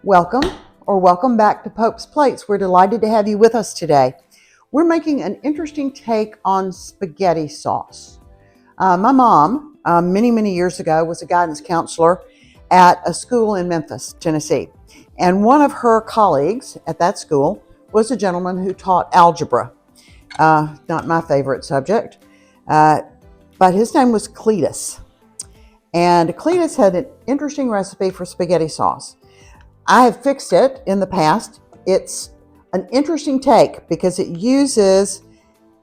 Welcome or welcome back to Pope's Plates. We're delighted to have you with us today. We're making an interesting take on spaghetti sauce. My mom, many years ago, was a guidance counselor at a school in Memphis, Tennessee. And one of her colleagues at that school was a gentleman who taught algebra. Not my favorite subject, but his name was Cletus. And Cletus had an interesting recipe for spaghetti sauce. I have fixed it in the past. It's an interesting take because it uses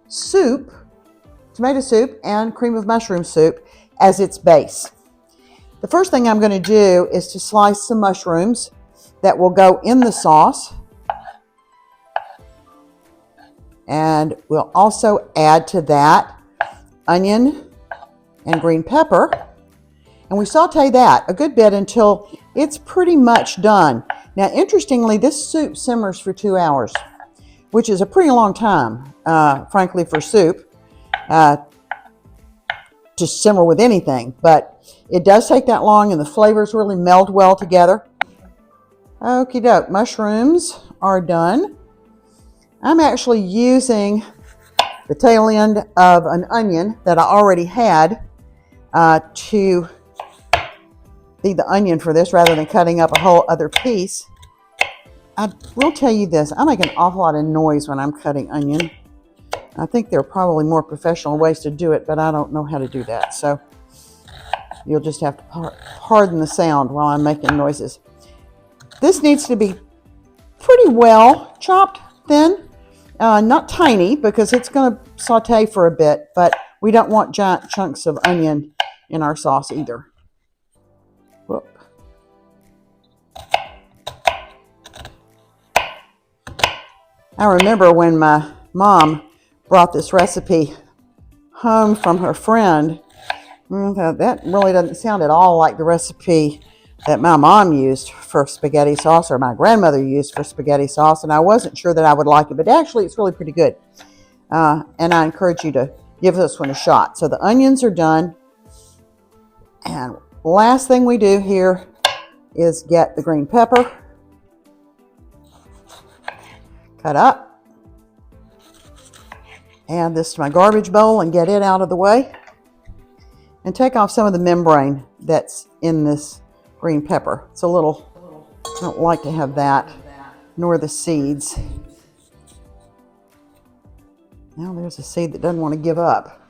soup, tomato soup, and cream of mushroom soup as its base. The first thing I'm going to do is to slice some mushrooms that will go in the sauce. And we'll also add to that onion and green pepper. And we saute that a good bit until it's pretty much done. Now, interestingly, this soup simmers for 2 hours, which is a pretty long time, frankly, for soup to simmer with anything. But it does take that long, and the flavors really meld well together. Okie doke, mushrooms are done. I'm actually using the tail end of an onion that I already had to be the onion for this rather than cutting up a whole other piece. I will tell you this, I make an awful lot of noise when I'm cutting onion. I think there are probably more professional ways to do it, but I don't know how to do that. So you'll just have to pardon the sound while I'm making noises. This needs to be pretty well chopped thin, not tiny because it's going to saute for a bit, but we don't want giant chunks of onion in our sauce either. Whoop. I remember when my mom brought this recipe home from her friend, that really doesn't sound at all like the recipe that my mom used for spaghetti sauce or my grandmother used for spaghetti sauce, and I wasn't sure that I would like it, but actually it's really pretty good. And I encourage you to give this one a shot. So the onions are done, and last thing we do here is get the green pepper cut up, add this to my garbage bowl and get it out of the way, and take off some of the membrane that's in this green pepper. It's a little, I don't like to have that, nor the seeds. Now there's a seed that doesn't want to give up.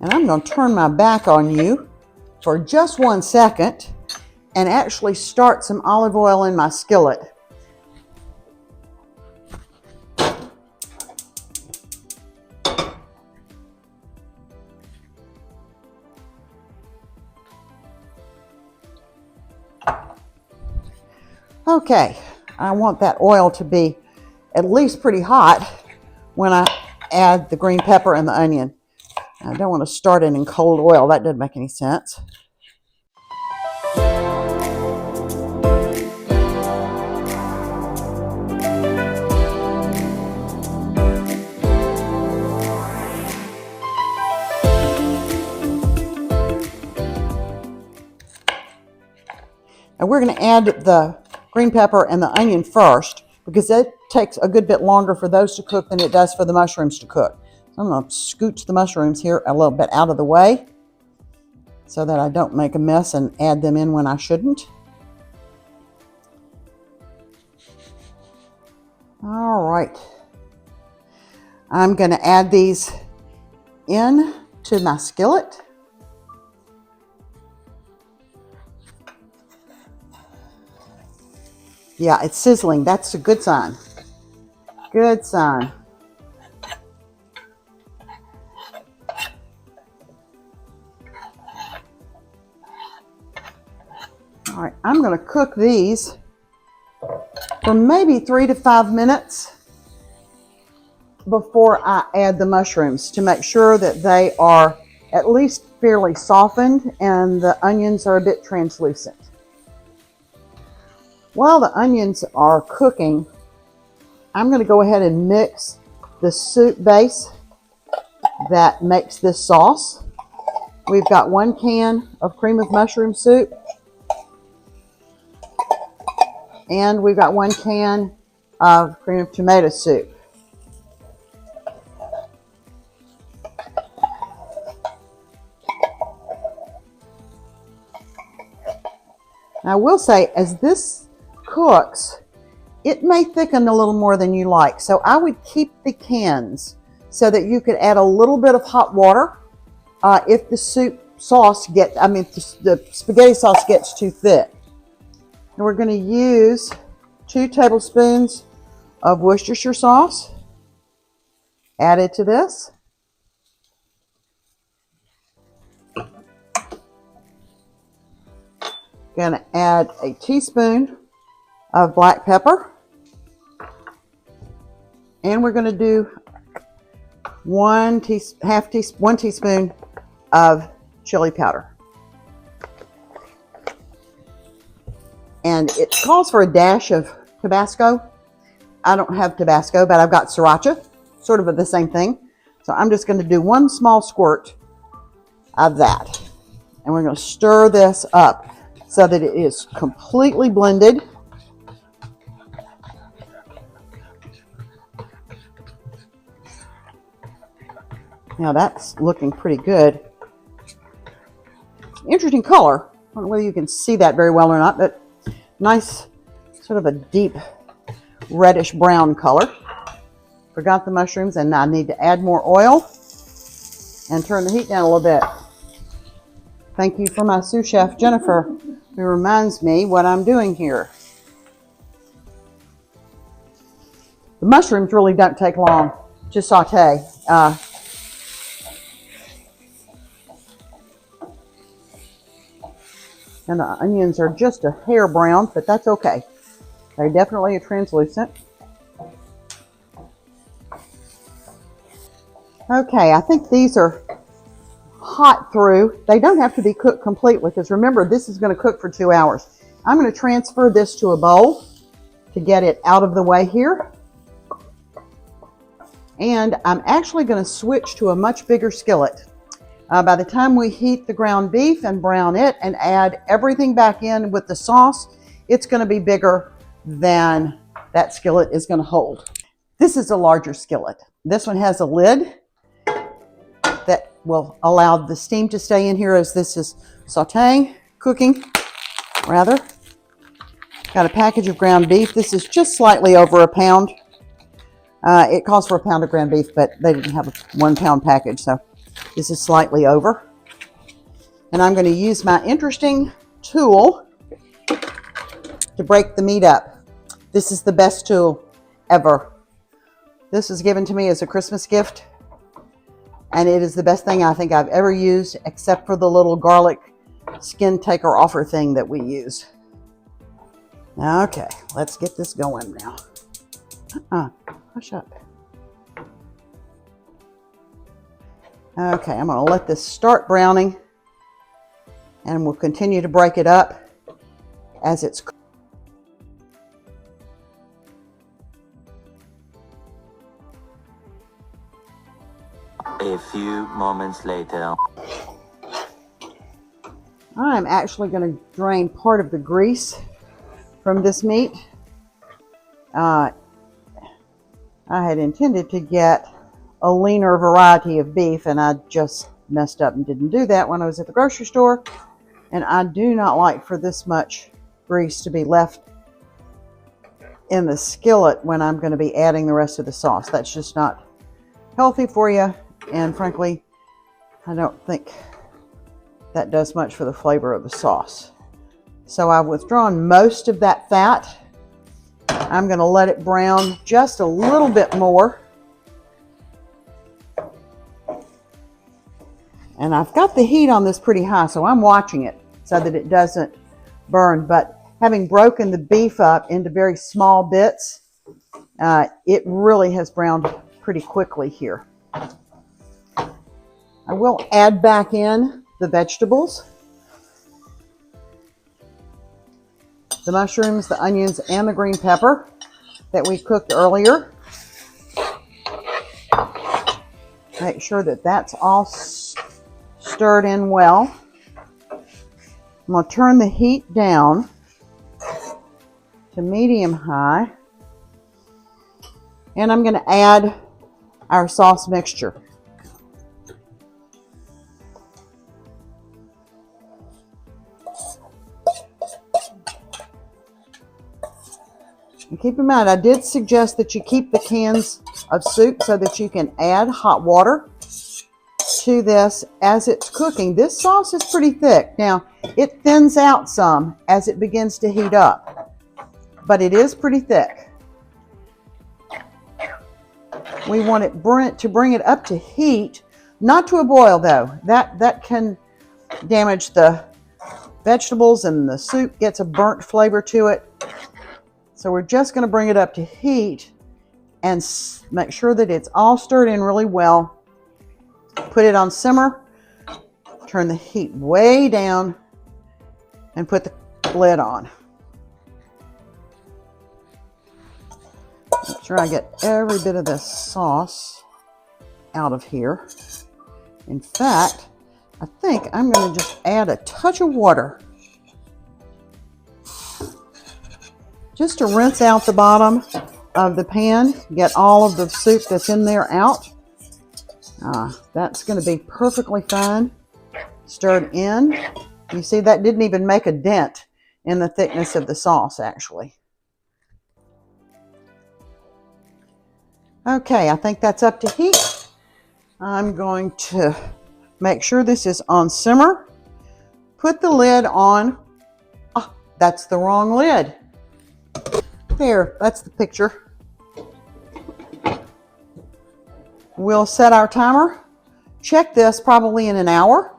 And I'm going to turn my back on you for just 1 second and actually start some olive oil in my skillet. Okay, I want that oil to be at least pretty hot when I add the green pepper and the onion. I don't want to start it in cold oil. That doesn't make any sense. And we're going to add the green pepper and the onion first because it takes a good bit longer for those to cook than it does for the mushrooms to cook. I'm going to scooch the mushrooms here a little bit out of the way so that I don't make a mess and add them in when I shouldn't. All right. I'm going to add these in to my skillet. Yeah, it's sizzling. That's a good sign. Good sign. All right, I'm going to cook these for maybe 3 to 5 minutes before I add the mushrooms to make sure that they are at least fairly softened and the onions are a bit translucent. While the onions are cooking, I'm going to go ahead and mix the soup base that makes this sauce. We've got 1 can of cream of mushroom soup, and we've got 1 can of cream of tomato soup. Now, I will say, as this cooks, it may thicken a little more than you like. So I would keep the cans so that you could add a little bit of hot water if the soup sauce the spaghetti sauce gets too thick. And we're going to use 2 tablespoons of Worcestershire sauce added to this. Going to add a teaspoon of black pepper, and we're going to do 1 teaspoon of chili powder. And it calls for a dash of Tabasco. I don't have Tabasco, but I've got sriracha, sort of the same thing. So I'm just going to do 1 small squirt of that. And we're going to stir this up so that it is completely blended. Now that's looking pretty good. Interesting color. I don't know whether you can see that very well or not, but nice, sort of a deep reddish brown color. Forgot the mushrooms, and I need to add more oil and turn the heat down a little bit. Thank you for my sous chef, Jennifer, who reminds me what I'm doing here. The mushrooms really don't take long to saute. And the onions are just a hair brown, but that's okay. They definitely are translucent. Okay, I think these are hot through. They don't have to be cooked completely, because remember, this is going to cook for 2 hours. I'm going to transfer this to a bowl to get it out of the way here. And I'm actually going to switch to a much bigger skillet. By the time we heat the ground beef and brown it and add everything back in with the sauce, it's going to be bigger than that skillet is going to hold. This is a larger skillet. This one has a lid that will allow the steam to stay in here as this is cooking rather. Got a package of ground beef. This is just slightly over a pound. It calls for a pound of ground beef, but they didn't have a 1 pound package, so this is slightly over. And I'm going to use my interesting tool to break the meat up. This is the best tool ever. This was given to me as a Christmas gift, and it is the best thing I think I've ever used, except for the little garlic skin taker offer thing that we use. Okay, let's get this going now. Hush up. Okay, I'm going to let this start browning, and we'll continue to break it up as it's cooked. A few moments later. I'm actually going to drain part of the grease from this meat. I had intended to get a leaner variety of beef, and I just messed up and didn't do that when I was at the grocery store. And I do not like for this much grease to be left in the skillet when I'm going to be adding the rest of the sauce. That's just not healthy for you, and frankly, I don't think that does much for the flavor of the sauce. So I've withdrawn most of that fat. I'm going to let it brown just a little bit more. And I've got the heat on this pretty high, so I'm watching it so that it doesn't burn. But having broken the beef up into very small bits, it really has browned pretty quickly here. I will add back in the vegetables, the mushrooms, the onions, and the green pepper that we cooked earlier. Make sure that that's all stirred in well. I'm going to turn the heat down to medium high, and I'm going to add our sauce mixture. And keep in mind, I did suggest that you keep the cans of soup so that you can add hot water to this as it's cooking. This sauce is pretty thick. Now, it thins out some as it begins to heat up, but it is pretty thick. We want it to bring it up to heat, not to a boil though. That can damage the vegetables, and the soup gets a burnt flavor to it. So we're just going to bring it up to heat and make sure that it's all stirred in really well. Put it on simmer, turn the heat way down, and put the lid on. Make sure I get every bit of this sauce out of here. In fact, I think I'm going to just add a touch of water, just to rinse out the bottom of the pan, get all of the soup that's in there out. That's going to be perfectly fine. Stirred in. You see, that didn't even make a dent in the thickness of the sauce, actually. Okay, I think that's up to heat. I'm going to make sure this is on simmer. Put the lid on. Oh, that's the wrong lid. There, that's the picture. We'll set our timer. Check this probably in an hour,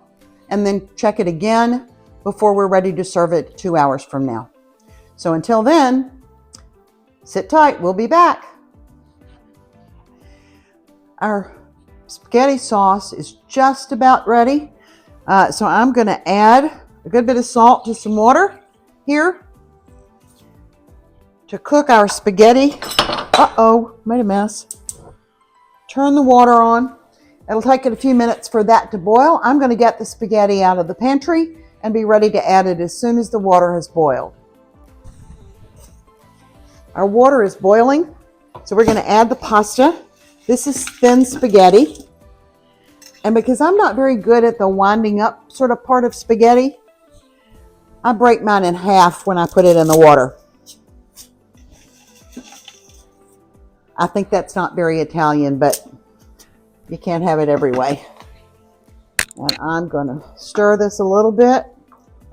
and then check it again before we're ready to serve it 2 hours from now. So until then, sit tight, we'll be back. Our spaghetti sauce is just about ready. So I'm going to add a good bit of salt to some water here to cook our spaghetti. Uh-oh, made a mess. Turn the water on. It'll take it a few minutes for that to boil. I'm going to get the spaghetti out of the pantry and be ready to add it as soon as the water has boiled. Our water is boiling, so we're going to add the pasta. This is thin spaghetti. And because I'm not very good at the winding up sort of part of spaghetti, I break mine in half when I put it in the water. I think that's not very Italian, but you can't have it every way. And I'm going to stir this a little bit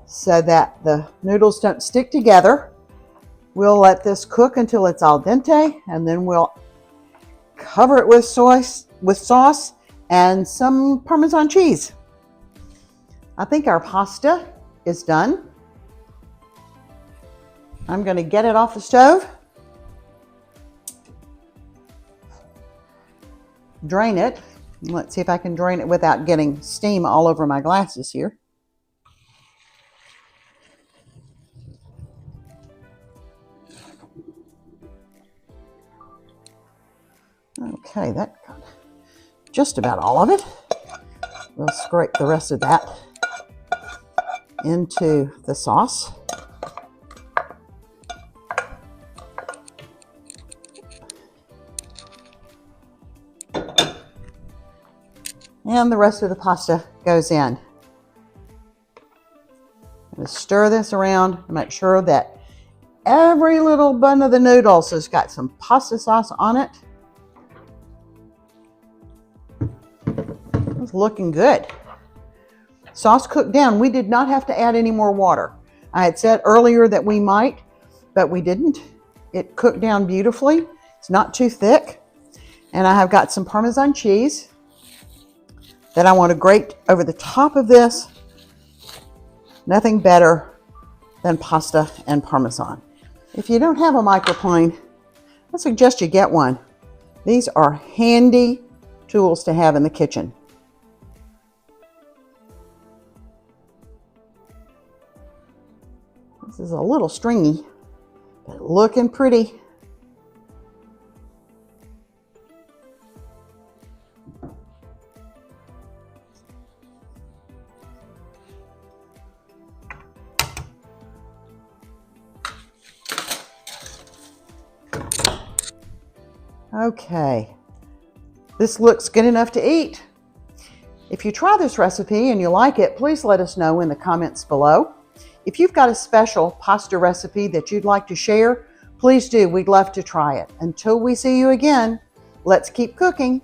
so that the noodles don't stick together. We'll let this cook until it's al dente, and then we'll cover it with sauce and some Parmesan cheese. I think our pasta is done. I'm going to get it off the stove, drain it. Let's see if I can drain it without getting steam all over my glasses here. Okay, that got just about all of it. We'll scrape the rest of that into the sauce. And the rest of the pasta goes in. I'm going to stir this around to make sure that every little bun of the noodles has got some pasta sauce on it. It's looking good. Sauce cooked down. We did not have to add any more water. I had said earlier that we might, but we didn't. It cooked down beautifully. It's not too thick. And I have got some Parmesan cheese that I want to grate over the top of this. Nothing better than pasta and Parmesan. If you don't have a microplane, I suggest you get one. These are handy tools to have in the kitchen. This is a little stringy, but looking pretty. Okay, this looks good enough to eat. If you try this recipe and you like it, please let us know in the comments below. If you've got a special pasta recipe that you'd like to share, please do. We'd love to try it. Until we see you again, let's keep cooking.